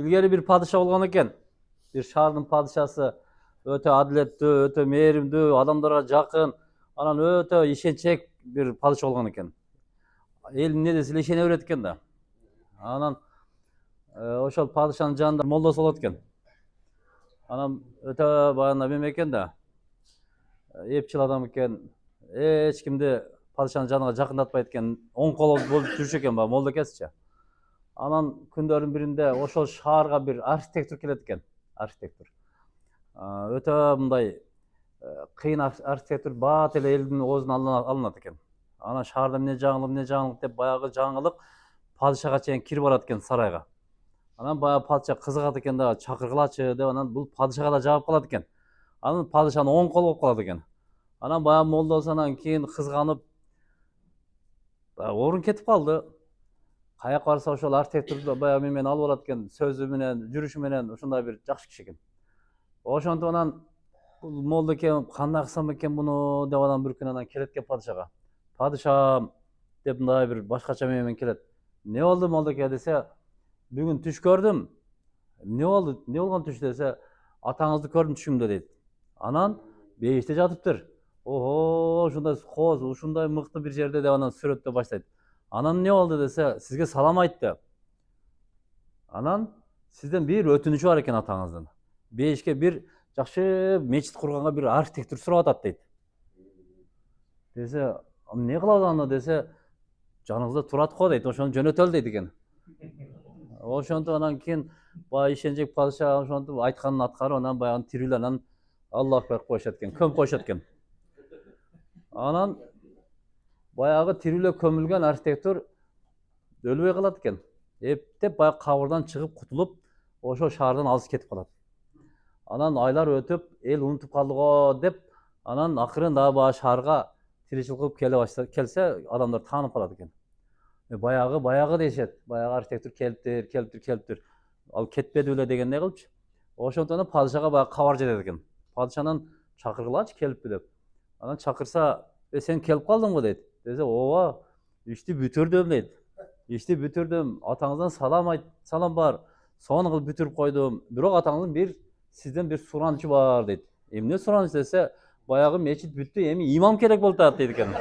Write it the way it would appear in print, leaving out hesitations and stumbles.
İlgari bir padişah olgan eкен. Bir şaардын padişасы öte adilеттүү, öte mээримдүү, адамдарга жакын, анан öte ишенчек bir padişah olgan eкен. Эл эмне десе эле ишене берет экен да. Анан ошол падышанын жанында молдосы болот экен. Анан öte баягы эме экен да. Эпчил адам экен. Эч кимди падышанын жанына жакындатпайт экен. Оң кол болуп жүрчү экен баягы молдо экенсичи. Анан күндөрдүн биринде ошол шаарга bir архитектор келет экен. Архитектор. Öte мындай кыйын архитектор баат эле элдин оозуна алынат экен. Анан шаарда эмне жаңылык деп баягы жаңылык падышага чейин кирип барат экен сарайга. Анан баягы падыша кызыгат экен да, чакыргылачы деп анан бул падышага да жабып калат экен. Анан падышанын оң колу болуп калат экен. Анан баягы молдосу анан кийин кызганып орун кетип калды. Каяка барса ошол архитекторду баягы менен алып алат экен, сөзү менен, жүрүшү менен ушундай бир жакшы киши экен. Ошентип анан бул молдо экен, кандай кылсам экен муну деп анан бир күнү анан келет экен падышага. Падышам деп мындай бир башкача менен келет. Не болду молдо эке десе, бүгүн түш көрдүм. Не болду? Не болгон түш десе, атаңызды көрдүм түшүмдө дейт. Анан бейиште жатыптыр. Ого, ушундай кооз, ушундай мыкты бир жерде деп анан сүрөттөй баштайт. Анан не болду десе, сизге салам айтты. Анан сизден бир өтүнүчү бар экен атаңыздын. Бейишке бир жакшы мечит курганга бир архитектор сурап атат дейт. Десе, эмне кылабыз аны десе, жаныңызда турат го дейт, ошону жөнөтөлү дейт экен. Ошентип анан кийин баягы ишенчек падыша ошентип айтканын аткарып, анан баягы тирүүлөр анан Аллах акбар коюшат экен, көмүп коюшат экен. Анан баягы тирүүлө көмүлгөн архитектор өлбөй калат экен. Эптеп баягы кабырдан чыгып кутулуп, ошол шаардан алыс кетип калат. Анан айлар өтүп, эл унутуп калды го деп, анан акырын дагы баягы шаарга тиричилик кылып келсе, адамдар таанып калат экен. Баягы дешет. Баягы архитектор келиптир. Ал кетпеди беле дегендей кылчу. Ошондон падышага баягы кабар жетет экен. Падышанан чакыргылачы келиппи деп. Анан чакырса, сен келип калдыңбы дейт. Десе, ооба, ишти бүтүрдүм дейт. Ишти бүтүрдүм. Атаңыздан салам бар. Сону кылып бүтүрүп койдум. Бирок атаңыздын сизден бир суранычы бар дейт. Эмне сураныч десе, баягы мечит бүттү, эми имам керек болуп атат дейт экен.